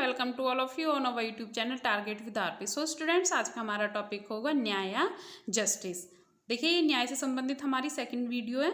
Welcome to all of you on our YouTube channel target with RP. So students, आज का हमारा topic होगा न्याय या जस्टिस। देखिए, ये न्याय से संबंधित हमारी सेकंड वीडियो है।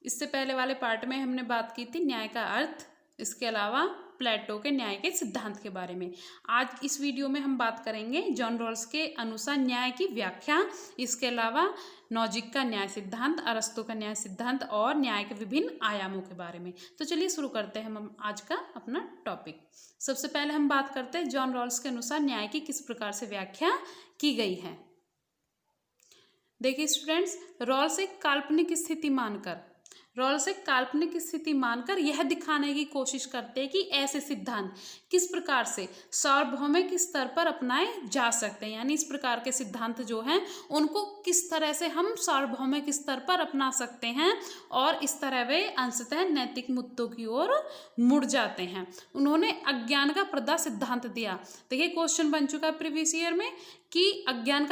इससे पहले वाले पार्ट में हमने बात की थी न्याय का अर्थ, इसके अलावा प्लेटो के न्याय के सिद्धांत के बारे में। आज इस वीडियो में हम बात करेंगे जॉन रॉल्स के अनुसार न्याय की व्याख्या, इसके अलावा नॉजिक का न्याय सिद्धांत, अरस्तु का न्याय सिद्धांत और न्याय के विभिन्न आयामों के बारे में। तो चलिए शुरू करते हैं हम आज का अपना टॉपिक। सबसे पहले हम बात करते हैं जॉन रॉल्स के अनुसार न्याय की किस प्रकार से व्याख्या की गई है। देखिए स्टूडेंट्स, रॉल्स एक काल्पनिक स्थिति मानकर यह दिखाने की कोशिश करते हैं कि ऐसे सिद्धांत किस प्रकार से सार्वभौमिक स्तर पर अपनाए जा सकते हैं, यानी इस प्रकार के सिद्धांत जो हैं उनको किस तरह से हम सार्वभौमिक स्तर पर अपना सकते हैं और इस तरह वे अंशतः नैतिक मुद्दों की ओर मुड़ जाते हैं। उन्होंने अज्ञान का पर्दा सिद्धांत दिया। देखिए, क्वेश्चन बन चुका है प्रीवियस ईयर में कि अज्ञान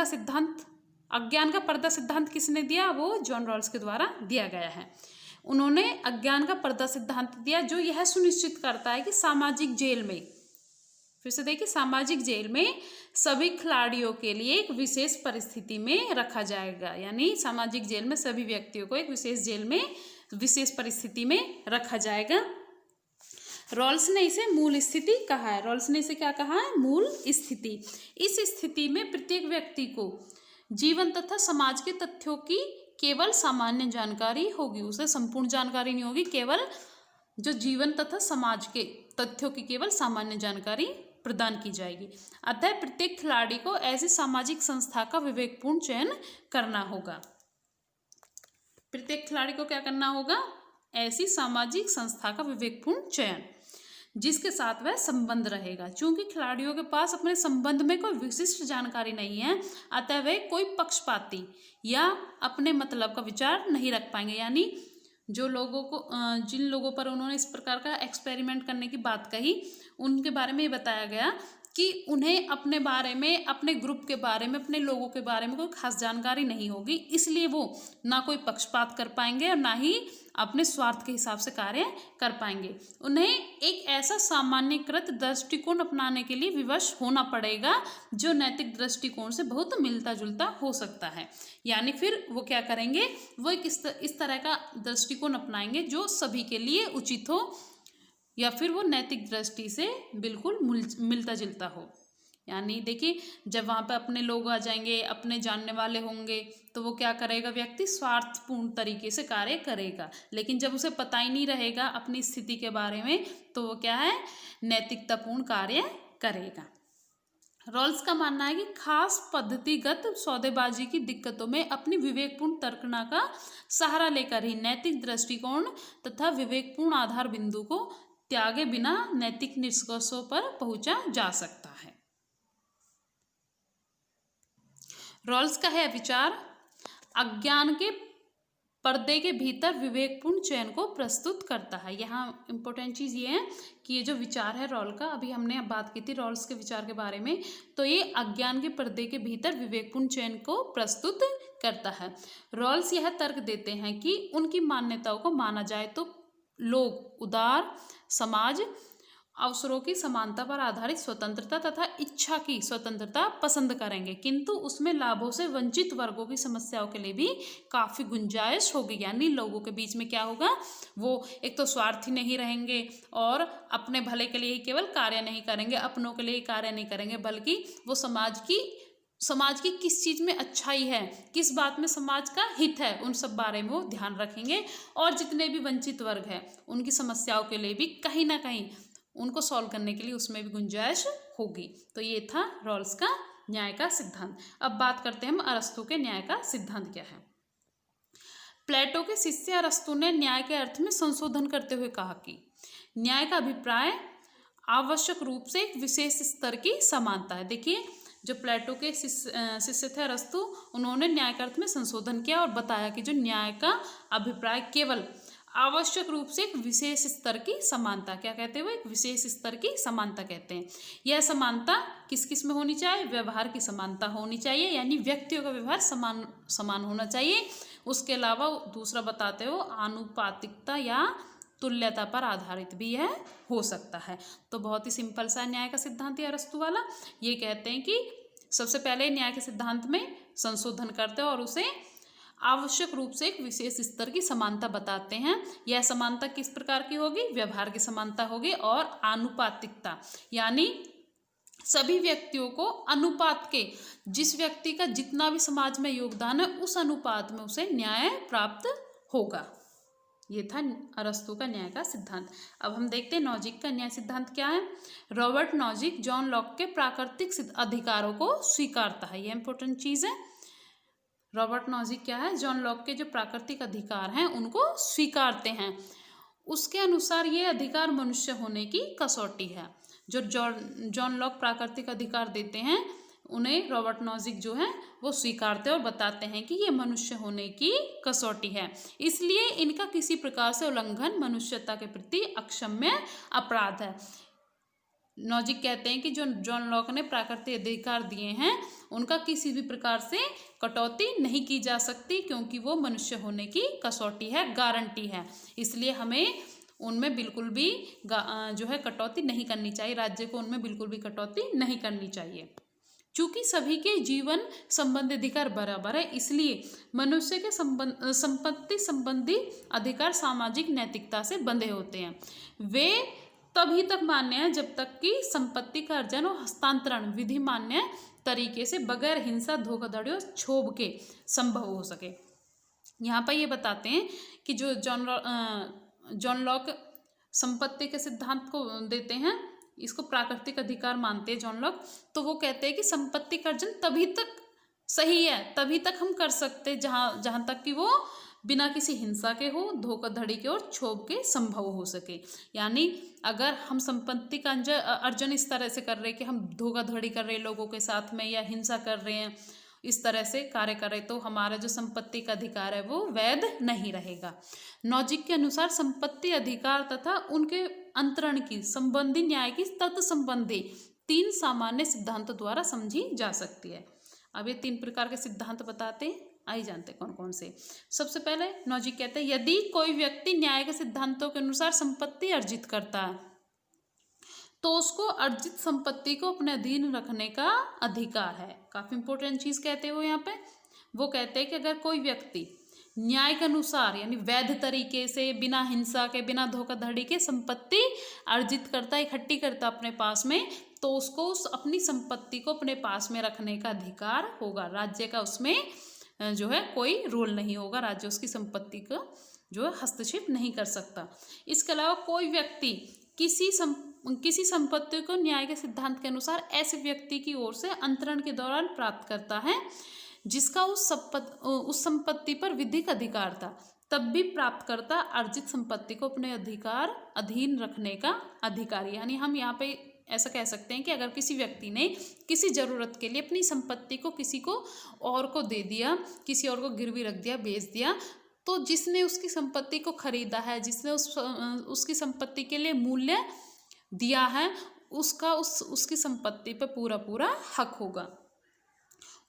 का पर्दा सिद्धांत किसने दिया? वो जॉन रॉल्स के द्वारा दिया गया है। उन्होंने अज्ञान का पर्दा सिद्धांत दिया जो यह सुनिश्चित करता है कि सामाजिक जेल में सभी खिलाड़ियों के लिए एक विशेष परिस्थिति में रखा जाएगा, यानी सामाजिक जेल में सभी व्यक्तियों को एक विशेष परिस्थिति में रखा जाएगा। रॉल्स ने इसे मूल स्थिति कहा है। रॉल्स ने इसे क्या कहा है? मूल स्थिति। इस स्थिति में प्रत्येक व्यक्ति को जीवन तथा समाज के तथ्यों की केवल सामान्य जानकारी होगी, उसे संपूर्ण जानकारी नहीं होगी, केवल जो जीवन तथा समाज के तथ्यों की केवल सामान्य जानकारी प्रदान की जाएगी। अतः प्रत्येक खिलाड़ी को ऐसी सामाजिक संस्था का विवेकपूर्ण चयन करना होगा। प्रत्येक खिलाड़ी को क्या करना होगा? ऐसी सामाजिक संस्था का विवेकपूर्ण चयन जिसके साथ वह संबंध रहेगा। चूंकि खिलाड़ियों के पास अपने संबंध में कोई विशिष्ट जानकारी नहीं है, अतः वे कोई पक्षपाती या अपने मतलब का विचार नहीं रख पाएंगे। यानी जिन लोगों पर उन्होंने इस प्रकार का एक्सपेरिमेंट करने की बात कही, उनके बारे में ये बताया गया कि उन्हें अपने बारे में, अपने ग्रुप के बारे में, अपने लोगों के बारे में कोई खास जानकारी नहीं होगी, इसलिए वो ना कोई पक्षपात कर पाएंगे और ना ही अपने स्वार्थ के हिसाब से कार्य कर पाएंगे। उन्हें एक ऐसा सामान्यकृत दृष्टिकोण अपनाने के लिए विवश होना पड़ेगा जो नैतिक दृष्टिकोण से बहुत मिलता जुलता हो सकता है। यानी फिर वो क्या करेंगे? वो एक इस तरह का दृष्टिकोण अपनाएंगे जो सभी के लिए उचित हो या फिर वो नैतिक दृष्टि से बिल्कुल मिलता जुलता हो। यानी देखिए, जब वहाँ पे अपने लोग आ जाएंगे, अपने जानने वाले होंगे, तो वो क्या करेगा? व्यक्ति स्वार्थपूर्ण तरीके से कार्य करेगा। लेकिन जब उसे पता ही नहीं रहेगा अपनी स्थिति के बारे में, तो वो क्या है? नैतिकतापूर्ण कार्य करेगा। रॉल्स का मानना है कि खास पद्धतिगत सौदेबाजी की दिक्कतों में अपनी विवेकपूर्ण तर्कना का सहारा लेकर ही नैतिक दृष्टिकोण तथा विवेकपूर्ण आधार बिंदु को त्यागे बिना नैतिक निष्कर्षों पर पहुंचा जा सकता है। रॉल्स का है विचार अज्ञान के पर्दे के भीतर विवेकपूर्ण चयन को प्रस्तुत करता है। यहाँ इंपॉर्टेंट चीज़ ये है कि ये जो विचार है रॉल का, अभी हमने बात की थी रॉल्स के विचार के बारे में, तो ये अज्ञान के पर्दे के भीतर विवेकपूर्ण चयन को प्रस्तुत करता है। रॉल्स यह तर्क देते हैं कि उनकी मान्यताओं को माना जाए तो लोग उदार समाज, अवसरों की समानता पर आधारित स्वतंत्रता तथा इच्छा की स्वतंत्रता पसंद करेंगे, किंतु उसमें लाभों से वंचित वर्गों की समस्याओं के लिए भी काफ़ी गुंजाइश होगी। यानी लोगों के बीच में क्या होगा? वो एक तो स्वार्थी नहीं रहेंगे और अपने भले के लिए ही केवल कार्य नहीं करेंगे, अपनों के लिए कार्य नहीं करेंगे, बल्कि वो समाज की किस चीज़ में अच्छाई है, किस बात में समाज का हित है, उन सब बारे में वो ध्यान रखेंगे। और जितने भी वंचित वर्ग हैं उनकी समस्याओं के लिए भी कहीं ना कहीं उनको सॉल्व करने के लिए उसमें भी गुंजाइश होगी। तो ये था रॉल्स का न्याय का सिद्धांत। अब बात करते हैं हम अरस्तु के न्याय का सिद्धांत क्या है। प्लेटो के शिष्य अरस्तु ने न्याय के अर्थ में संशोधन करते हुए कहा कि न्याय का अभिप्राय आवश्यक रूप से एक विशेष स्तर की समानता है। देखिए, जो प्लेटो के शिष्य थे अरस्तु, उन्होंने न्याय के अर्थ में संशोधन किया और बताया कि जो न्याय का अभिप्राय केवल आवश्यक रूप से एक विशेष स्तर की समानता, क्या कहते हैं वो? एक विशेष स्तर की समानता कहते हैं। यह समानता किस किस में होनी चाहिए? व्यवहार की समानता होनी चाहिए, यानी व्यक्तियों का व्यवहार समान होना चाहिए। उसके अलावा दूसरा बताते हो आनुपातिकता या तुल्यता पर आधारित भी यह हो सकता है। तो बहुत ही सिंपल सा न्याय का सिद्धांत है अरस्तू वाला। ये कहते हैं कि सबसे पहले न्याय के सिद्धांत में संशोधन करते हैं और उसे आवश्यक रूप से एक विशेष स्तर की समानता बताते हैं। यह समानता किस प्रकार की होगी? व्यवहार की समानता होगी और आनुपातिकता, यानी सभी व्यक्तियों को अनुपात के, जिस व्यक्ति का जितना भी समाज में योगदान है उस अनुपात में उसे न्याय प्राप्त होगा। ये था अरस्तू का न्याय का सिद्धांत। अब हम देखते हैं नॉजिक का न्याय सिद्धांत क्या है। रॉबर्ट नॉजिक जॉन लॉक के प्राकृतिक अधिकारों को स्वीकारता है। यह इंपॉर्टेंट चीज है। रॉबर्ट नॉजिक क्या है? जॉन लॉक के जो प्राकृतिक अधिकार हैं उनको स्वीकारते हैं। उसके अनुसार ये अधिकार मनुष्य होने की कसौटी है। जो जॉन लॉक प्राकृतिक अधिकार देते हैं उन्हें रॉबर्ट नॉजिक जो है वो स्वीकारते हैं और बताते हैं कि ये मनुष्य होने की कसौटी है, इसलिए इनका किसी प्रकार से उल्लंघन मनुष्यता के प्रति अक्षम्य अपराध है। नॉजिक कहते हैं कि जो जॉन लॉक ने प्राकृतिक अधिकार दिए हैं उनका किसी भी प्रकार से कटौती नहीं की जा सकती, क्योंकि वो मनुष्य होने की कसौटी है, गारंटी है। इसलिए हमें उनमें बिल्कुल भी जो है कटौती नहीं करनी चाहिए। राज्य को उनमें बिल्कुल भी कटौती नहीं करनी चाहिए। चूंकि सभी के जीवन संबंधी अधिकार बराबर है, इसलिए मनुष्य के संपत्ति संबंधी अधिकार सामाजिक नैतिकता से बंधे होते हैं। वे तभी तक मान्य है जब तक कि संपत्ति का अर्जन और हस्तांतरण विधि मान्य तरीके से बगैर हिंसा, धोखाधड़ी और क्षोभ के संभव हो सके। यहाँ पर ये बताते हैं कि जो जॉन लॉक संपत्ति के सिद्धांत को देते हैं, इसको प्राकृतिक अधिकार मानते हैं जॉन लॉक, तो वो कहते हैं कि संपत्ति का अर्जन तभी तक सही है, तभी तक हम कर सकते हैं जहाँ तक कि वो बिना किसी हिंसा के हो, धोखाधड़ी के और क्षोभ के संभव हो सके। यानी अगर हम संपत्ति का अर्जन इस तरह से कर रहे हैं कि हम धोखाधड़ी कर रहे हैं लोगों के साथ में या हिंसा कर रहे हैं, इस तरह से कार्य करें, तो हमारा जो संपत्ति का अधिकार है वो वैध नहीं रहेगा। नॉजिक के अनुसार संपत्ति अधिकार तथा उनके अंतरण की संबंधी न्याय की तत्व संबंधी 3 सामान्य सिद्धांतों द्वारा समझी जा सकती है। अब ये 3 प्रकार के सिद्धांत बताते हैं, आइए जानते हैं कौन कौन से। सबसे पहले नॉजिक कहते हैं यदि कोई व्यक्ति न्याय के सिद्धांतों के अनुसार संपत्ति अर्जित करता है तो उसको अर्जित संपत्ति को अपने अधीन रखने का अधिकार है। काफी इंपॉर्टेंट चीज कहते हैं वो यहाँ पे। वो कहते हैं कि अगर कोई व्यक्ति न्याय के अनुसार यानी वैध तरीके से, बिना हिंसा के, बिना धोखाधड़ी के संपत्ति अर्जित करता, इकट्ठी करता अपने पास में, तो उसको उस अपनी संपत्ति को अपने पास में रखने का अधिकार होगा। राज्य का उसमें जो है कोई रोल नहीं होगा, राज्य उसकी संपत्ति का जो है हस्तक्षेप नहीं कर सकता। इसके अलावा कोई व्यक्ति किसी संपत्ति को न्याय के सिद्धांत के अनुसार ऐसे व्यक्ति की ओर से अंतरण के दौरान प्राप्त करता है जिसका उस संपत्ति पर विधिक अधिकार था, तब भी प्राप्तकर्ता अर्जित संपत्ति को अपने अधीन रखने का अधिकारी। यानी हम यहाँ पे ऐसा कह सकते हैं कि अगर किसी व्यक्ति ने किसी जरूरत के लिए अपनी संपत्ति को किसी को और को दे दिया, किसी और को गिरवी रख दिया, बेच दिया, तो जिसने उसकी संपत्ति को खरीदा है, जिसने उसकी संपत्ति के लिए मूल्य दिया है, उसका उसकी संपत्ति पर पूरा हक होगा।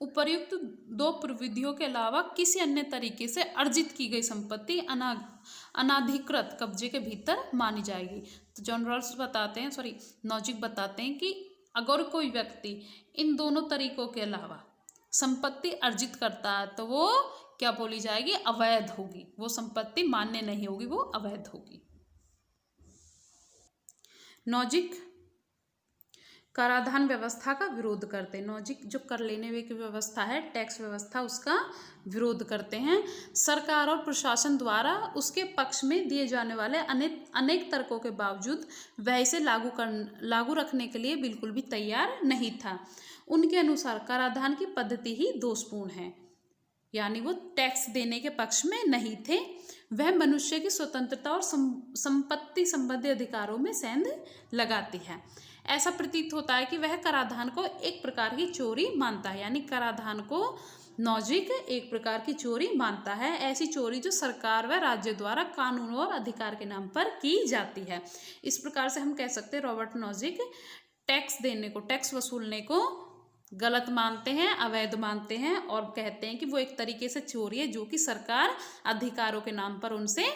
उपर्युक्त 2 प्रविधियों के अलावा किसी अन्य तरीके से अर्जित की गई संपत्ति अनाधिकृत कब्जे के भीतर मानी जाएगी। तो नॉजिक बताते हैं कि अगर कोई व्यक्ति इन दोनों तरीकों के अलावा संपत्ति अर्जित करता है तो वो क्या बोली जाएगी? अवैध होगी। वो संपत्ति मान्य नहीं होगी, वो अवैध होगी। नॉजिक कराधान व्यवस्था का विरोध करते हैं। नॉजिक जो कर लेने की व्यवस्था है, टैक्स व्यवस्था, उसका विरोध करते हैं। सरकार और प्रशासन द्वारा उसके पक्ष में दिए जाने वाले अनेक तर्कों के बावजूद वह इसे लागू रखने के लिए बिल्कुल भी तैयार नहीं था। उनके अनुसार कराधान की पद्धति ही दोषपूर्ण है, यानी वो टैक्स देने के पक्ष में नहीं थे। वह मनुष्य की स्वतंत्रता और संपत्ति संबंधी अधिकारों में सेंध लगाती है। ऐसा प्रतीत होता है कि वह कराधान को एक प्रकार की चोरी मानता है, यानी कराधान को नॉजिक एक प्रकार की चोरी मानता है। ऐसी चोरी जो सरकार व राज्य द्वारा कानून और अधिकार के नाम पर की जाती है। इस प्रकार से हम कह सकते हैं रॉबर्ट नॉजिक टैक्स वसूलने को गलत मानते हैं, अवैध मानते हैं और कहते हैं कि वो एक तरीके से चोरी है जो कि सरकार अधिकारों के नाम पर उनसे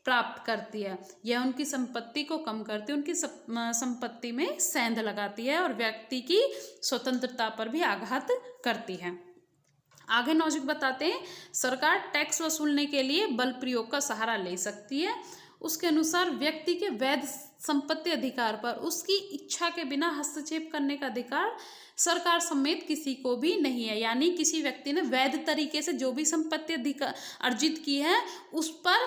प्राप्त करती है। यह उनकी संपत्ति को कम करती है, उनकी संपत्ति में सेंध लगाती है और व्यक्ति की स्वतंत्रता पर भी आघात करती है। आगे नॉजिक बताते हैं, सरकार टैक्स वसूलने के लिए बल प्रयोग का सहारा ले सकती है। उसके अनुसार व्यक्ति के वैध संपत्ति अधिकार पर उसकी इच्छा के बिना हस्तक्षेप करने का अधिकार सरकार समेत किसी को भी नहीं है। यानी किसी व्यक्ति ने वैध तरीके से जो भी संपत्ति अधिकार अर्जित की है उस पर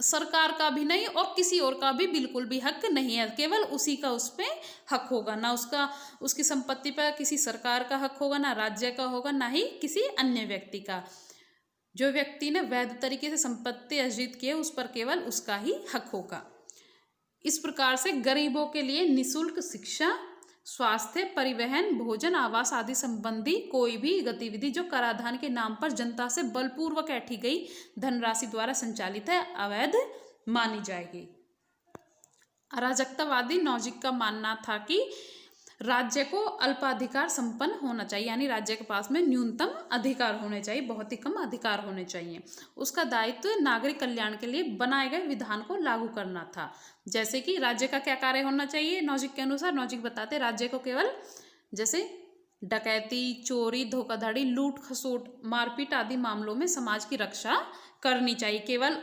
सरकार का भी नहीं और किसी और का भी बिल्कुल भी हक नहीं है, केवल उसी का उस पर हक होगा। ना उसकी संपत्ति पर किसी सरकार का हक होगा, ना राज्य का होगा, ना ही किसी अन्य व्यक्ति का। जो व्यक्ति ने वैध तरीके से संपत्ति अर्जित की है उस पर केवल उसका ही हक होगा। इस प्रकार से गरीबों के लिए निःशुल्क शिक्षा, स्वास्थ्य, परिवहन, भोजन, आवास आदि संबंधी कोई भी गतिविधि जो कराधान के नाम पर जनता से बलपूर्वक ऐंठी गई धनराशि द्वारा संचालित है, अवैध मानी जाएगी। अराजकतावादी नॉजिक का मानना था कि राज्य को अल्पाधिकार संपन्न होना चाहिए, यानी राज्य के पास में न्यूनतम अधिकार होने चाहिए, बहुत ही कम अधिकार होने चाहिए। उसका दायित्व नागरिक कल्याण के लिए बनाए गए विधान को लागू करना था। जैसे कि राज्य का क्या कार्य होना चाहिए नॉजिक के अनुसार, नॉजिक बताते राज्य को केवल जैसे डकैती, चोरी, धोखाधड़ी, लूट खसोट, मारपीट आदि मामलों में समाज की रक्षा करनी चाहिए। केवल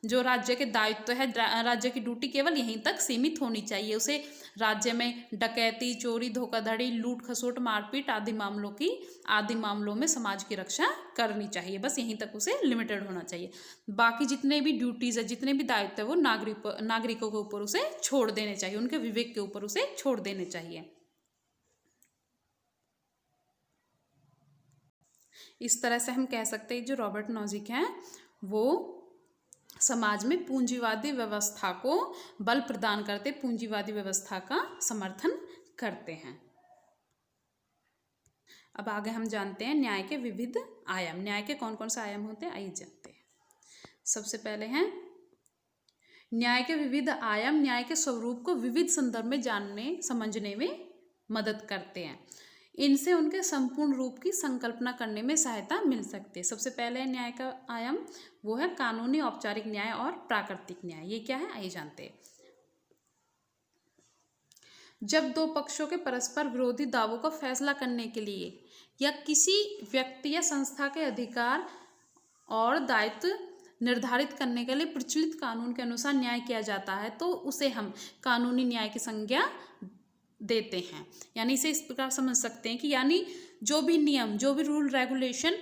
जो राज्य के दायित्व है, राज्य की ड्यूटी केवल यहीं तक सीमित होनी चाहिए। उसे राज्य में डकैती, चोरी, धोखाधड़ी, लूट खसोट, मारपीट आदि मामलों में समाज की रक्षा करनी चाहिए, बस यहीं तक उसे लिमिटेड होना चाहिए। बाकी जितने भी ड्यूटीज है, जितने भी दायित्व है वो नागरिकों के ऊपर उसे छोड़ देने चाहिए, उनके विवेक के ऊपर उसे छोड़ देने चाहिए। इस तरह से हम कह सकते हैं जो रॉबर्ट नॉजिक हैं वो समाज में पूंजीवादी व्यवस्था को बल प्रदान करते, पूंजीवादी व्यवस्था का समर्थन करते हैं। अब आगे हम जानते हैं न्याय के विविध आयाम। न्याय के कौन कौन से आयाम होते हैं, आइए जानते हैं। सबसे पहले हैं न्याय के विविध आयाम न्याय के स्वरूप को विविध संदर्भ में जानने समझने में मदद करते हैं। इनसे उनके संपूर्ण रूप की संकल्पना करने में सहायता मिल सकती है। सबसे पहले न्याय का आयाम वो है कानूनी, औपचारिक न्याय और प्राकृतिक न्याय। ये क्या है आइए जानते हैं। जब दो पक्षों के परस्पर विरोधी दावों का फैसला करने के लिए या किसी व्यक्ति या संस्था के अधिकार और दायित्व निर्धारित करने के लिए प्रचलित कानून के अनुसार न्याय किया जाता है तो उसे हम कानूनी न्याय की संज्ञा देते हैं। यानी इसे इस प्रकार समझ सकते हैं कि यानी जो भी नियम, जो भी रूल रेगुलेशन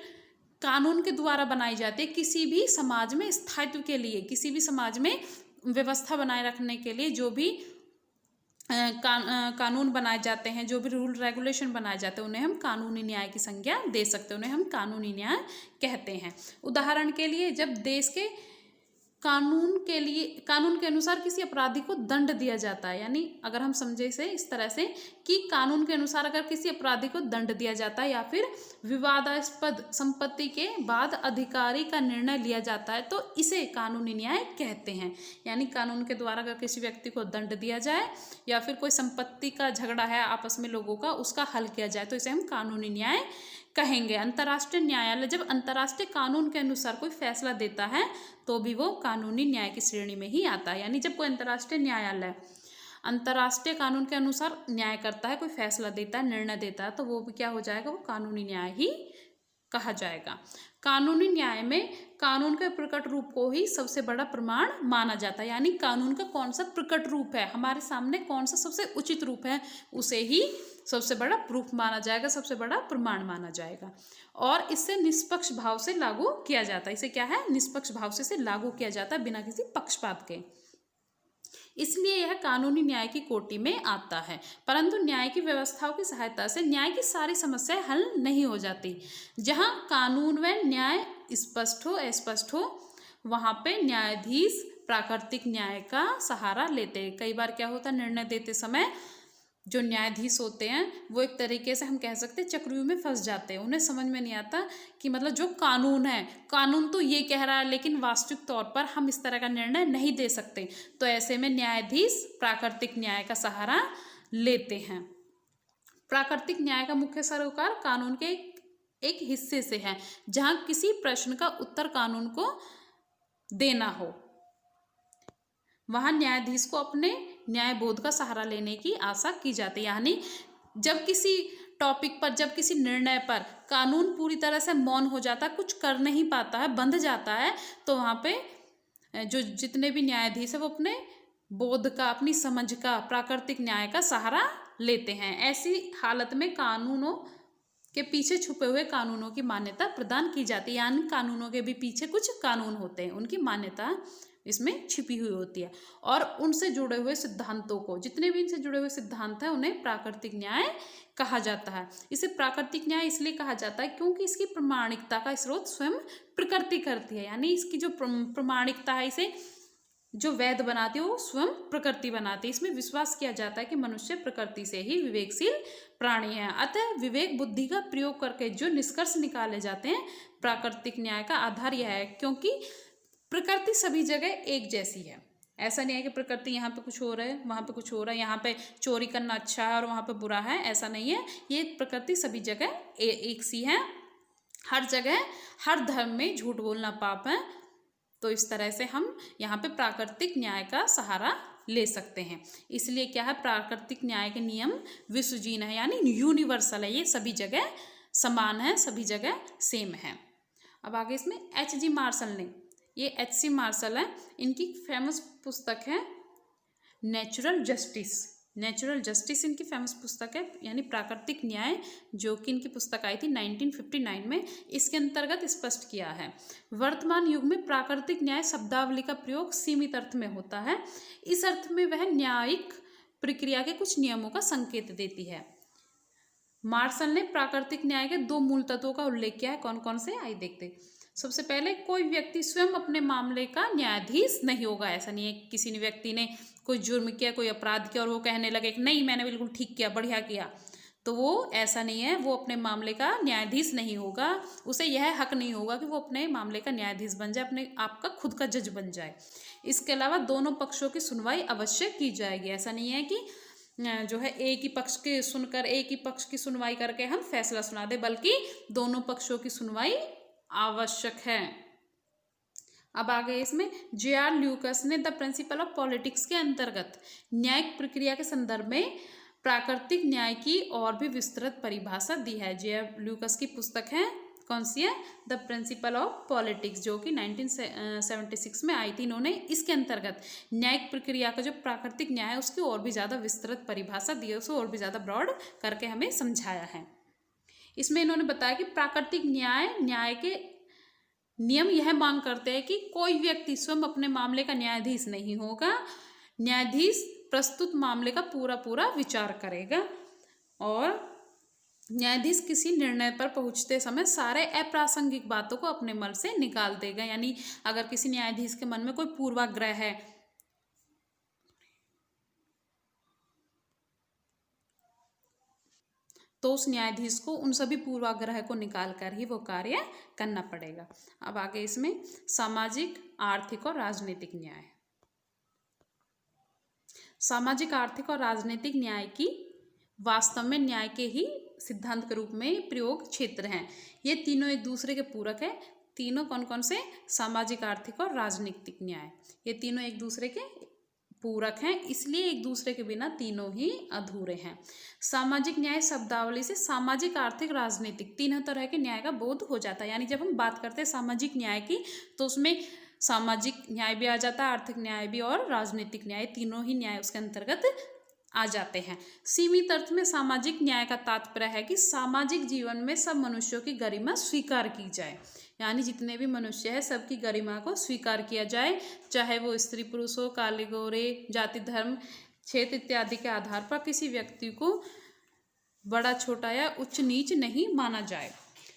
कानून के द्वारा बनाई जाती है, किसी भी समाज में स्थायित्व के लिए, किसी भी समाज में व्यवस्था बनाए रखने के लिए जो भी कानून बनाए जाते हैं, जो भी रूल रेगुलेशन बनाए जाते हैं, उन्हें हम कानूनी न्याय की संज्ञा दे सकते हैं, उन्हें हम कानूनी न्याय कहते हैं। उदाहरण के लिए जब देश के कानून के अनुसार किसी अपराधी को दंड दिया जाता है, यानी अगर हम समझे इसे इस तरह से कि कानून के अनुसार अगर किसी अपराधी को दंड दिया जाता है या फिर विवादास्पद संपत्ति के बाद अधिकारी का निर्णय लिया जाता है तो इसे कानूनी न्याय कहते हैं। यानी कानून के द्वारा अगर किसी व्यक्ति को दंड दिया जाए या फिर कोई संपत्ति का झगड़ा है आपस में लोगों का, उसका हल किया जाए तो इसे हम कानूनी न्याय कहेंगे। अंतर्राष्ट्रीय न्यायालय जब अंतर्राष्ट्रीय कानून के अनुसार कोई फैसला देता है तो भी वो कानूनी न्याय की श्रेणी में ही आता है। यानी जब कोई अंतर्राष्ट्रीय न्यायालय अंतर्राष्ट्रीय कानून के अनुसार न्याय करता है, कोई फैसला देता है, निर्णय देता है तो वो भी क्या हो जाएगा, वो कानूनी न्याय ही कहा जाएगा। कानूनी न्याय में कानून के प्रकट रूप को ही सबसे बड़ा प्रमाण माना जाता है। यानी कानून का कौन सा प्रकट रूप है, हमारे सामने कौन सा सबसे उचित रूप है, उसे ही सबसे बड़ा प्रूफ माना जाएगा, सबसे बड़ा प्रमाण माना जाएगा। और इससे निष्पक्ष भाव से लागू किया जाता है। इसे क्या है, निष्पक्ष भाव से इसे लागू किया जाता है बिना किसी पक्षपात के, इसलिए यह कानूनी न्याय की कोटि में आता है। परंतु न्याय की व्यवस्थाओं की सहायता से न्याय की सारी समस्याएं हल नहीं हो जाती। जहां कानून व न्याय स्पष्ट हो अस्पष्ट हो वहां पे न्यायाधीश प्राकृतिक न्याय का सहारा लेते हैं। कई बार क्या होता है, निर्णय देते समय जो न्यायाधीश होते हैं वो एक तरीके से हम कह सकते हैं चक्रव्यूह में फंस जाते हैं। उन्हें समझ में नहीं आता कि मतलब जो कानून है, कानून तो ये कह रहा है लेकिन वास्तविक तौर पर हम इस तरह का निर्णय नहीं दे सकते। तो ऐसे में न्यायाधीश प्राकृतिक न्याय का सहारा लेते हैं। प्राकृतिक न्याय का मुख्य सरोकार कानून के एक हिस्से से है, जहाँ किसी प्रश्न का उत्तर कानून को देना हो। वहाँ न्यायाधीश को अपने न्याय बोध का सहारा लेने की आशा की जाती है। यानी जब किसी टॉपिक पर, जब किसी निर्णय पर कानून पूरी तरह से मौन हो जाता है, कुछ कर नहीं पाता है, बंध जाता है, तो वहाँ पे जो जितने भी न्यायाधीश है वो अपने बोध का, अपनी समझ का, प्राकृतिक न्याय का सहारा लेते हैं। ऐसी हालत में कानूनों के पीछे छुपे हुए कानूनों की मान्यता प्रदान की जाती है। यानी कानूनों के भी पीछे कुछ कानून होते हैं, उनकी मान्यता इसमें छिपी हुई होती है, और उनसे जुड़े हुए सिद्धांतों को, जितने भी इनसे जुड़े हुए सिद्धांत हैं, उन्हें प्राकृतिक न्याय कहा जाता है। इसे प्राकृतिक न्याय इसलिए कहा जाता है क्योंकि इसकी प्रामाणिकता का स्रोत स्वयं प्रकृति करती है। यानी इसकी जो प्रामाणिकता है, इसे जो वैध बनाती है वो स्वयं प्रकृति बनाती है। इसमें विश्वास किया जाता है कि मनुष्य प्रकृति से ही विवेकशील प्राणी है। अतः विवेक बुद्धि का प्रयोग करके जो निष्कर्ष निकाले जाते हैं, प्राकृतिक न्याय का आधार यह है, क्योंकि प्रकृति सभी जगह एक जैसी है। ऐसा नहीं है कि प्रकृति यहाँ पे कुछ हो रहा है, वहाँ पे कुछ हो रहा है, यहाँ पे चोरी करना अच्छा है और वहाँ पे बुरा है, ऐसा नहीं है। ये प्रकृति सभी जगह एक सी है। हर जगह, हर धर्म में झूठ बोलना पाप है। तो इस तरह से हम यहाँ पे प्राकृतिक न्याय का सहारा ले सकते हैं। इसलिए क्या है, प्राकृतिक न्याय के नियम विश्वजीन है, यानी यूनिवर्सल है, ये सभी जगह समान है, सभी जगह सेम है। अब आगे इसमें H.G. मार्शल ने, ये H.C. मार्शल है, इनकी फेमस पुस्तक है नेचुरल जस्टिस। नेचुरल जस्टिस इनकी फेमस पुस्तक है, यानी प्राकृतिक न्याय, जो कि इनकी पुस्तक आई थी 1959 में। इसके अंतर्गत स्पष्ट किया है, वर्तमान युग में प्राकृतिक न्याय शब्दावली का प्रयोग सीमित अर्थ में होता है। इस अर्थ में वह न्यायिक प्रक्रिया के कुछ नियमों का संकेत देती है। मार्शल ने प्राकृतिक न्याय के 2 मूल तत्वों का उल्लेख किया है। कौन कौन से, आइए देखते। सबसे पहले, कोई व्यक्ति स्वयं अपने मामले का न्यायाधीश नहीं होगा। ऐसा नहीं है किसी ने व्यक्ति ने कोई जुर्म किया, कोई अपराध किया और वो कहने लगे कि नहीं मैंने बिल्कुल ठीक किया, बढ़िया किया, तो वो ऐसा नहीं है, वो अपने मामले का न्यायाधीश नहीं होगा। उसे यह हक नहीं होगा कि वो अपने मामले का न्यायाधीश बन जाए, अपने आप का खुद का जज बन जाए। इसके अलावा दोनों पक्षों की सुनवाई अवश्य की जाएगी। ऐसा नहीं है कि जो है एक ही पक्ष के सुनकर, एक ही पक्ष की सुनवाई करके हम फैसला सुना दे, बल्कि दोनों पक्षों की सुनवाई आवश्यक है। अब आगे इसमें J.R. ल्यूकस ने द प्रिंसिपल ऑफ पॉलिटिक्स के अंतर्गत न्यायिक प्रक्रिया के संदर्भ में प्राकृतिक न्याय की और भी विस्तृत परिभाषा दी है। J.R. ल्यूकस की पुस्तक है, कौन सी है, द प्रिंसिपल ऑफ पॉलिटिक्स, जो कि 1976 में आई थी। इन्होंने इसके अंतर्गत न्यायिक प्रक्रिया का जो प्राकृतिक न्याय है उसकी और भी ज़्यादा विस्तृत परिभाषा दी है, उसे और भी ज़्यादा ब्रॉड करके हमें समझाया है। इसमें इन्होंने बताया कि प्राकृतिक न्याय के नियम यह मांग करते हैं कि कोई व्यक्ति स्वयं अपने मामले का न्यायाधीश नहीं होगा। न्यायाधीश प्रस्तुत मामले का पूरा विचार करेगा और न्यायाधीश किसी निर्णय पर पहुंचते समय सारे अप्रासंगिक बातों को अपने मन से निकाल देगा। यानी अगर किसी न्यायाधीश के मन में कोई पूर्वाग्रह है, तो उस न्यायाधीश को उन सभी पूर्वाग्रह को निकाल कर ही वो कार्य करना पड़ेगा। अब आगे इसमें सामाजिक, आर्थिक और राजनीतिक न्याय। सामाजिक, आर्थिक और राजनीतिक न्याय की वास्तव में न्याय के ही सिद्धांत के रूप में प्रयोग क्षेत्र हैं। ये तीनों एक दूसरे के पूरक है। तीनों कौन कौन से, सामाजिक, आर्थिक और राजनीतिक न्याय, ये तीनों एक दूसरे के पूरक हैं, इसलिए एक दूसरे के बिना तीनों ही अधूरे हैं। सामाजिक न्याय शब्दावली से सामाजिक, आर्थिक, राजनीतिक तीनों तरह के न्याय का बोध हो जाता है। यानी जब हम बात करते हैं सामाजिक न्याय की, तो उसमें सामाजिक न्याय भी आ जाता है, आर्थिक न्याय भी और राजनीतिक न्याय, तीनों ही न्याय उसके अंतर्गत आ जाते हैं। सीमित अर्थ में सामाजिक न्याय का तात्पर्य है कि सामाजिक जीवन में सब मनुष्यों की गरिमा स्वीकार की जाए। यानी जितने भी मनुष्य है सबकी गरिमा को स्वीकार किया जाए, चाहे वो स्त्री पुरुष हो, काले गोरे, जाति धर्म क्षेत्र इत्यादि के आधार पर किसी व्यक्ति को बड़ा छोटा या उच्च नीच नहीं माना जाए।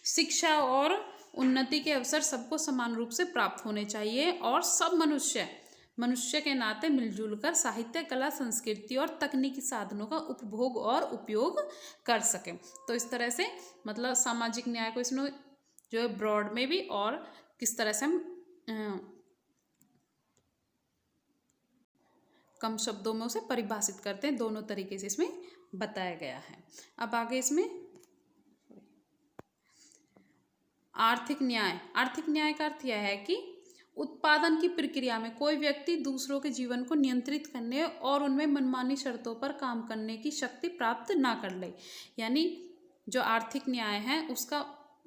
शिक्षा और उन्नति के अवसर सबको समान रूप से प्राप्त होने चाहिए और सब मनुष्य के नाते मिलजुल कर साहित्य, कला, संस्कृति और तकनीकी साधनों का उपभोग और उपयोग कर सकें। तो इस तरह से मतलब सामाजिक न्याय को इसमें जो है ब्रॉड में भी और किस तरह से हम कम शब्दों में उसे परिभाषित करते हैं, दोनों तरीके से इसमें बताया गया है। अब आगे इसमें आर्थिक न्याय। आर्थिक न्याय का अर्थ यह है कि उत्पादन की प्रक्रिया में कोई व्यक्ति दूसरों के जीवन को नियंत्रित करने और उनमें मनमानी शर्तों पर काम करने की शक्ति प्राप्त ना कर ले। यानी जो आर्थिक न्याय है उसका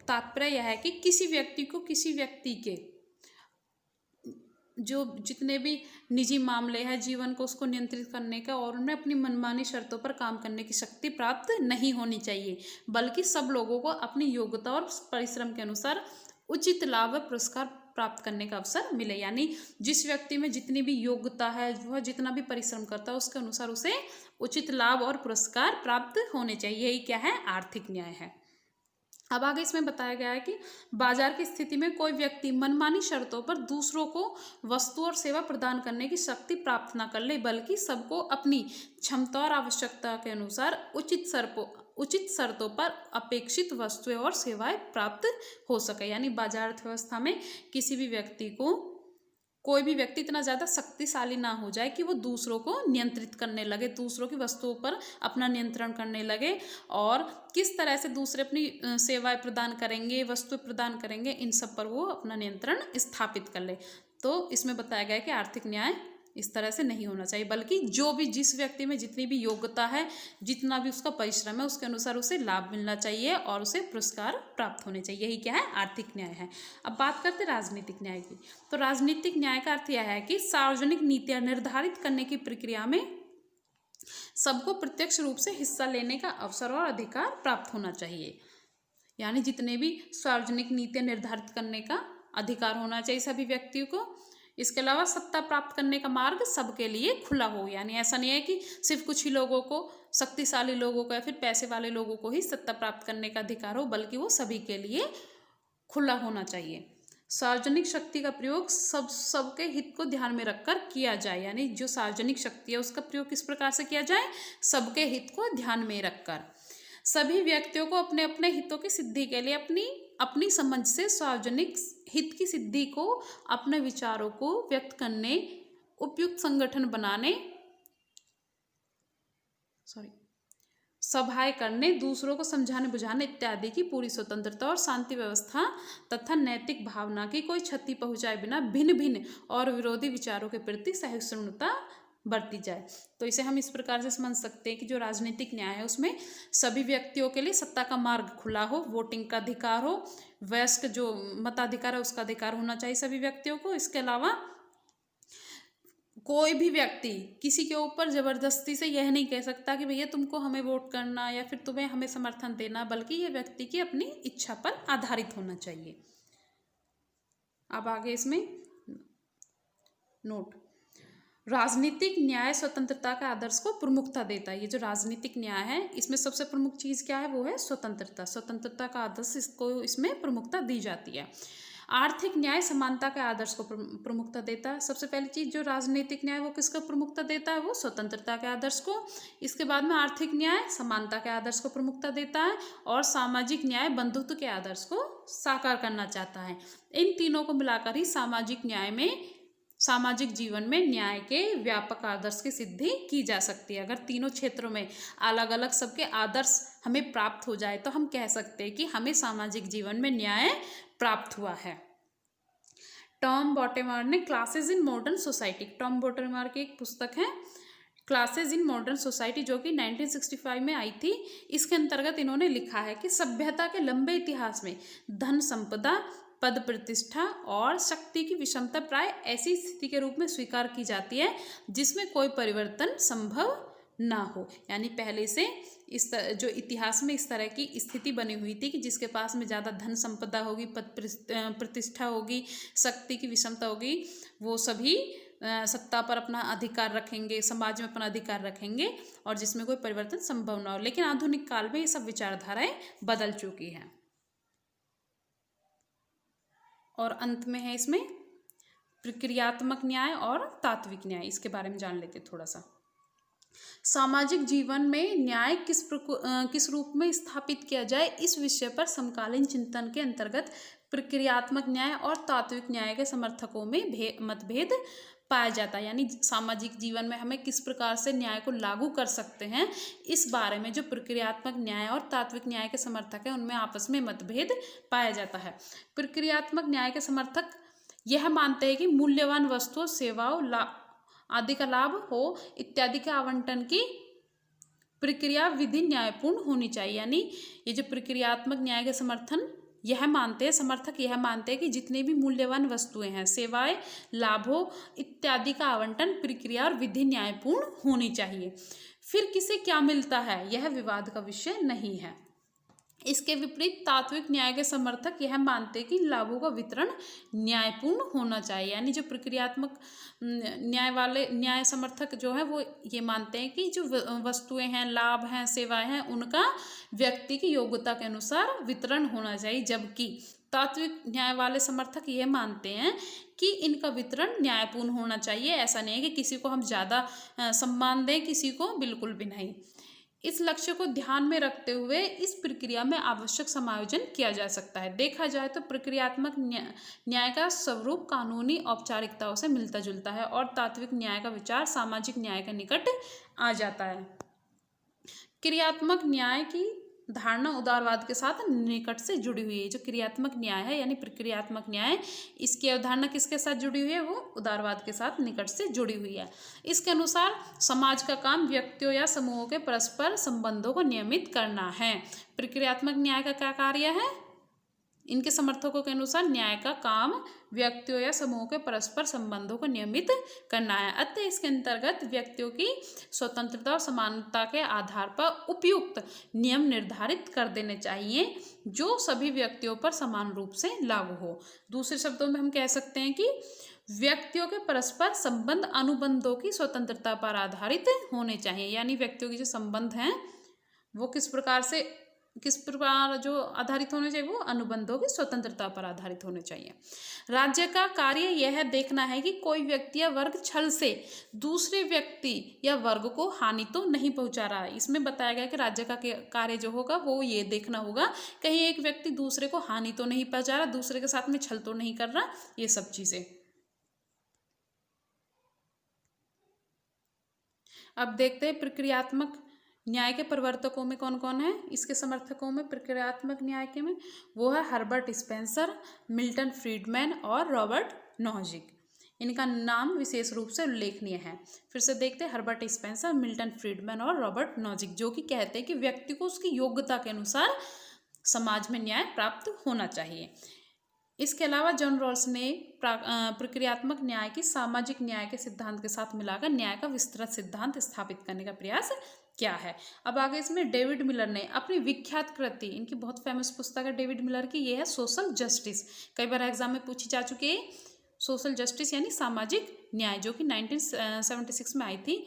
तात्पर्य यह है कि किसी व्यक्ति को किसी व्यक्ति के जो जितने भी निजी मामले हैं जीवन को उसको नियंत्रित करने का और उनमें अपनी मनमानी शर्तों पर काम करने की शक्ति प्राप्त नहीं होनी चाहिए, बल्कि सब लोगों को अपनी योग्यता और परिश्रम के अनुसार उचित लाभ व पुरस्कार प्राप्त करने का अवसर मिले। यानी जिस व्यक्ति में जितनी भी योग्यता है, वह जितना भी परिश्रम करता है उसके अनुसार उसे उचित लाभ और पुरस्कार प्राप्त होने चाहिए। यही क्या है? आर्थिक न्याय है। अब आगे इसमें बताया गया है कि बाजार की स्थिति में कोई व्यक्ति मनमानी शर्तों पर दूसरों को वस्तु और सेवा प्रदान करने की शक्ति प्राप्त न कर ले, बल्कि सबको अपनी क्षमता और आवश्यकता के अनुसार उचित शर्तों पर अपेक्षित वस्तुएं और सेवाएं प्राप्त हो सके। यानी बाजार अर्थव्यवस्था में किसी भी व्यक्ति को कोई भी व्यक्ति इतना ज़्यादा शक्तिशाली ना हो जाए कि वो दूसरों को नियंत्रित करने लगे, दूसरों की वस्तुओं पर अपना नियंत्रण करने लगे, और किस तरह से दूसरे अपनी सेवाएं प्रदान करेंगे, वस्तु प्रदान करेंगे, इन सब पर वो अपना नियंत्रण स्थापित कर ले। तो इसमें बताया गया है कि आर्थिक न्याय इस तरह से नहीं होना चाहिए, बल्कि जो भी जिस व्यक्ति में जितनी भी योग्यता है, जितना भी उसका परिश्रम है, उसके अनुसार उसे लाभ मिलना चाहिए और उसे पुरस्कार प्राप्त होने चाहिए। यही क्या है? आर्थिक न्याय है। अब बात करते हैं राजनीतिक न्याय की। तो राजनीतिक न्याय का अर्थ यह है कि सार्वजनिक नीतियां निर्धारित करने की प्रक्रिया में सबको प्रत्यक्ष रूप से हिस्सा लेने का अवसर और अधिकार प्राप्त होना चाहिए। यानी जितने भी सार्वजनिक नीतियां निर्धारित करने का अधिकार होना चाहिए सभी व्यक्तियों को। इसके अलावा सत्ता प्राप्त करने का मार्ग सबके लिए खुला हो। यानी ऐसा नहीं है कि सिर्फ कुछ ही लोगों को, शक्तिशाली लोगों को या फिर पैसे वाले लोगों को ही सत्ता प्राप्त करने का अधिकार हो, बल्कि वो सभी के लिए खुला होना चाहिए। सार्वजनिक शक्ति का प्रयोग सबके हित को ध्यान में रखकर किया जाए। यानी जो सार्वजनिक शक्ति है उसका प्रयोग किस प्रकार से किया जाए? सबके हित को ध्यान में रखकर। सभी व्यक्तियों को अपने अपने हितों की सिद्धि के लिए अपनी समझ से सार्वजनिक हित की सिद्धि को, अपने विचारों को व्यक्त करने, उपयुक्त संगठन बनाने, सभाएं करने, दूसरों को समझाने बुझाने इत्यादि की पूरी स्वतंत्रता और शांति व्यवस्था तथा नैतिक भावना की कोई क्षति पहुंचाए बिना भिन्न भिन्न और विरोधी विचारों के प्रति सहिष्णुता बरती जाए। तो इसे हम इस प्रकार से समझ सकते हैं कि जो राजनीतिक न्याय है उसमें सभी व्यक्तियों के लिए सत्ता का मार्ग खुला हो, वोटिंग का अधिकार हो, वयस्क जो मताधिकार है उसका अधिकार होना चाहिए सभी व्यक्तियों को। इसके अलावा कोई भी व्यक्ति किसी के ऊपर जबरदस्ती से यह नहीं कह सकता कि भैया तुमको हमें वोट करना या फिर तुम्हें हमें समर्थन देना, बल्कि यह व्यक्ति की अपनी इच्छा पर आधारित होना चाहिए। अब आगे इसमें नोट, राजनीतिक न्याय स्वतंत्रता के आदर्श को प्रमुखता देता है। ये जो राजनीतिक न्याय है इसमें सबसे प्रमुख चीज क्या है? वो है स्वतंत्रता। स्वतंत्रता का आदर्श इसमें प्रमुखता दी जाती है। आर्थिक न्याय समानता के आदर्श को प्रमुखता देता है। सबसे पहली चीज जो राजनीतिक न्याय वो किसको प्रमुखता देता है? वो स्वतंत्रता के आदर्श को। इसके बाद में आर्थिक न्याय समानता के आदर्श को प्रमुखता देता है, और सामाजिक न्याय बंधुत्व के आदर्श को साकार करना चाहता है। इन तीनों को मिलाकर ही सामाजिक जीवन में न्याय के व्यापक आदर्श की सिद्धि की जा सकती है। अगर तीनों क्षेत्रों में अलग अलग सबके आदर्श हमें प्राप्त हो जाए तो हम कह सकते हैं कि हमें सामाजिक जीवन में न्याय प्राप्त हुआ है। टॉम बॉटेमर ने classes in modern society, Tom Bottomore की एक पुस्तक है क्लासेस इन मॉडर्न सोसाइटी, जो कि 1965 में आई थी। इसके अंतर्गत इन्होंने लिखा है कि सभ्यता के लंबे इतिहास में धन संपदा, पद प्रतिष्ठा और शक्ति की विषमता प्राय ऐसी स्थिति के रूप में स्वीकार की जाती है जिसमें कोई परिवर्तन संभव ना हो। यानी पहले से जो इतिहास में इस तरह की स्थिति बनी हुई थी कि जिसके पास में ज़्यादा धन संपदा होगी, पद प्रतिष्ठा होगी, शक्ति की विषमता होगी, वो सभी सत्ता पर अपना अधिकार रखेंगे, समाज में अपना अधिकार रखेंगे, और जिसमें कोई परिवर्तन संभव ना हो। लेकिन आधुनिक काल में ये सब विचारधाराएं बदल चुकी हैं। और अंत में है इसमें प्रक्रियात्मक न्याय और तात्विक न्याय। इसके बारे में जान लेते थोड़ा सा। सामाजिक जीवन में न्याय किस रूप में स्थापित किया जाए, इस विषय पर समकालीन चिंतन के अंतर्गत प्रक्रियात्मक न्याय और तात्विक न्याय के समर्थकों में मतभेद पाया जाता है। यानी सामाजिक जीवन में हमें किस प्रकार से न्याय को लागू कर सकते हैं, इस बारे में जो प्रक्रियात्मक न्याय और तात्विक न्याय के समर्थक हैं उनमें आपस में मतभेद पाया जाता है। प्रक्रियात्मक न्याय के समर्थक यह मानते हैं कि मूल्यवान वस्तुओं, सेवाओं आदि का लाभ हो इत्यादि के आवंटन की प्रक्रिया विधि न्यायपूर्ण होनी चाहिए। यानी ये जो प्रक्रियात्मक न्याय के समर्थक यह मानते हैं कि जितने भी मूल्यवान वस्तुएं हैं, सेवाएं, लाभों इत्यादि का आवंटन प्रक्रिया और विधि न्यायपूर्ण होनी चाहिए। फिर किसे क्या मिलता है यह विवाद का विषय नहीं है। इसके विपरीत तात्विक न्याय के समर्थक यह मानते हैं कि लाभों का वितरण न्यायपूर्ण होना चाहिए। यानी जो प्रक्रियात्मक न्याय समर्थक जो है वो ये मानते हैं कि जो वस्तुएं हैं, लाभ हैं, सेवाएं हैं, उनका व्यक्ति की योग्यता के अनुसार वितरण होना चाहिए। जबकि तात्विक न्याय वाले समर्थक ये मानते हैं कि इनका वितरण न्यायपूर्ण होना चाहिए। ऐसा नहीं है कि किसी को हम ज़्यादा सम्मान दें, किसी को बिल्कुल भी नहीं। इस लक्ष्य को ध्यान में रखते हुए इस प्रक्रिया में आवश्यक समायोजन किया जा सकता है। देखा जाए तो प्रक्रियात्मक न्याय का स्वरूप कानूनी औपचारिकताओं से मिलता जुलता है और तात्विक न्याय का विचार सामाजिक न्याय के निकट आ जाता है। क्रियात्मक न्याय की धारणा उदारवाद के साथ निकट से जुड़ी हुई है। जो क्रियात्मक न्याय है यानी प्रक्रियात्मक न्याय, इसकी अवधारणा किसके साथ जुड़ी हुई है? वो उदारवाद के साथ निकट से जुड़ी हुई है। इसके अनुसार समाज का काम व्यक्तियों या समूहों के परस्पर संबंधों को नियमित करना है। प्रक्रियात्मक न्याय का क्या कार्य है? इनके समर्थकों के अनुसार न्याय का काम व्यक्तियों या समूहों के परस्पर संबंधों को नियमित करना है। अतः इसके अंतर्गत व्यक्तियों की स्वतंत्रता और समानता के आधार पर उपयुक्त नियम निर्धारित कर देने चाहिए जो सभी व्यक्तियों पर समान रूप से लागू हो। दूसरे शब्दों में हम कह सकते हैं कि व्यक्तियों के परस्पर संबंध अनुबंधों की स्वतंत्रता पर आधारित होने चाहिए। यानी व्यक्तियों के जो संबंध हैं वो किस प्रकार जो आधारित होने चाहिए? वो अनुबंधों की स्वतंत्रता पर आधारित होने चाहिए। राज्य का कार्य यह देखना है कि कोई व्यक्ति या वर्ग छल से दूसरे व्यक्ति या वर्ग को हानि तो नहीं पहुंचा रहा है। इसमें बताया गया कि राज्य का कार्य जो होगा वो ये देखना होगा कहीं एक व्यक्ति दूसरे को हानि तो नहीं पहुंचा रहा, दूसरे के साथ में छल तो नहीं कर रहा, ये सब चीजें। अब देखते हैं प्रक्रियात्मक न्याय के प्रवर्तकों में कौन कौन है। इसके समर्थकों में प्रक्रियात्मक न्याय के में वो है हर्बर्ट स्पेंसर, मिल्टन फ्रीडमैन और रॉबर्ट नॉजिक। इनका नाम विशेष रूप से उल्लेखनीय है। फिर से देखते हैं हर्बर्ट स्पेंसर, मिल्टन फ्रीडमैन और रॉबर्ट नॉजिक, जो कि कहते हैं कि व्यक्ति को उसकी योग्यता के अनुसार समाज में न्याय प्राप्त होना चाहिए। इसके अलावा जॉन रॉल्स ने प्रक्रियात्मक न्याय की सामाजिक न्याय के सिद्धांत के साथ मिलाकर न्याय का विस्तृत सिद्धांत स्थापित करने का प्रयास क्या है। अब आगे इसमें डेविड मिलर ने अपनी विख्यात कृति, इनकी बहुत फेमस पुस्तक है डेविड मिलर की, ये है सोशल जस्टिस। कई बार एग्जाम में पूछी जा चुकी है। सोशल जस्टिस यानी सामाजिक न्याय, जो कि 1976 में आई थी।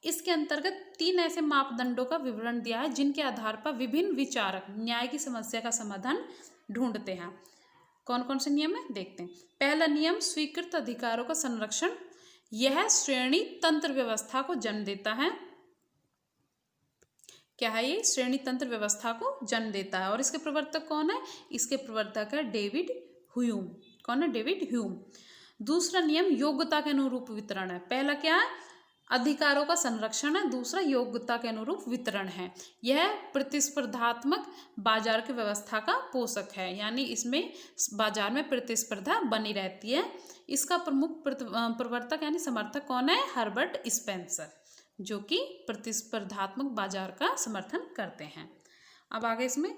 इसके अंतर्गत 3 ऐसे मापदंडों का विवरण दिया है जिनके आधार पर विभिन्न विचारक न्याय की समस्या का समाधान ढूंढते हैं। कौन कौन से नियम है देखते हैं। पहला नियम, स्वीकृत अधिकारों का संरक्षण। यह श्रेणी तंत्र व्यवस्था को जन्म देता है। क्या है ये? श्रेणी तंत्र व्यवस्था को जन्म देता है। और इसके प्रवर्तक कौन है? इसके प्रवर्तक है डेविड ह्यूम। कौन है? David Hume. दूसरा नियम, योग्यता के अनुरूप वितरण है। पहला क्या है? अधिकारों का संरक्षण है। दूसरा योग्यता के अनुरूप वितरण है। यह प्रतिस्पर्धात्मक बाजार की व्यवस्था का पोषक है। यानी इसमें बाजार में प्रतिस्पर्धा बनी रहती है। इसका प्रमुख प्रवर्तक यानी समर्थक कौन है? हर्बर्ट स्पेंसर, जो कि प्रतिस्पर्धात्मक बाजार का समर्थन करते हैं। अब आगे इसमें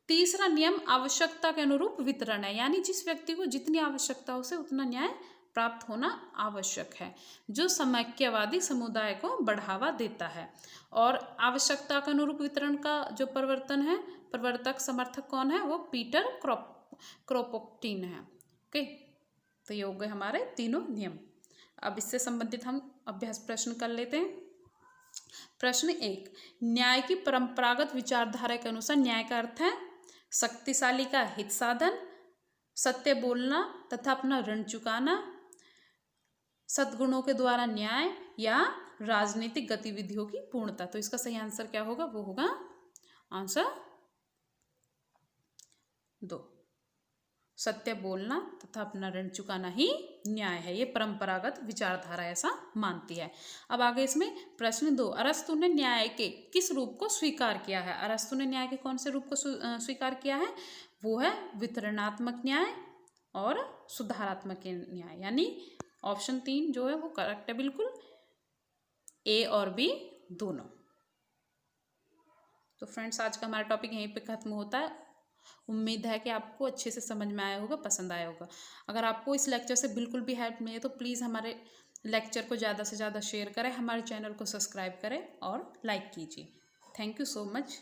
तीसरा नियम, आवश्यकता के अनुरूप वितरण है। यानी जिस व्यक्ति को जितनी आवश्यकता हो उसे उतना न्याय प्राप्त होना आवश्यक है, जो समाख्यवादी समुदाय को बढ़ावा देता है। और आवश्यकता के अनुरूप वितरण का जो प्रवर्तक समर्थक कौन है? वो पीटर क्रोपोक्टिन है। ओके, तो ये हो गए हमारे तीनों नियम। अब इससे संबंधित हम अभ्यास प्रश्न कर लेते हैं। प्रश्न 1, न्याय की परंपरागत विचारधारा के अनुसार न्याय का अर्थ है शक्तिशाली का हित साधन, सत्य बोलना तथा अपना ऋण चुकाना, सद्गुणों के द्वारा न्याय, या राजनीतिक गतिविधियों की पूर्णता। तो इसका सही आंसर क्या होगा? वो होगा आंसर 2, सत्य बोलना तथा अपना ऋण चुकाना ही न्याय है। ये परंपरागत विचारधारा ऐसा मानती है। अब आगे इसमें प्रश्न 2, अरस्तु ने न्याय के किस रूप को स्वीकार किया है? अरस्तु ने न्याय के कौन से रूप को स्वीकार किया है? वो है वितरणात्मक न्याय, और सुधारात्मक न्याय, यानी ऑप्शन 3 जो है वो करेक्ट है बिल्कुल, ए और बी दोनों। तो फ्रेंड्स आज का हमारा टॉपिक यहीं पे खत्म होता है। उम्मीद है कि आपको अच्छे से समझ में आया होगा, पसंद आया होगा। अगर आपको इस लेक्चर से बिल्कुल भी हेल्प नहीं है तो प्लीज़ हमारे लेक्चर को ज़्यादा से ज़्यादा शेयर करें, हमारे चैनल को सब्सक्राइब करें और लाइक कीजिए। Thank you so much.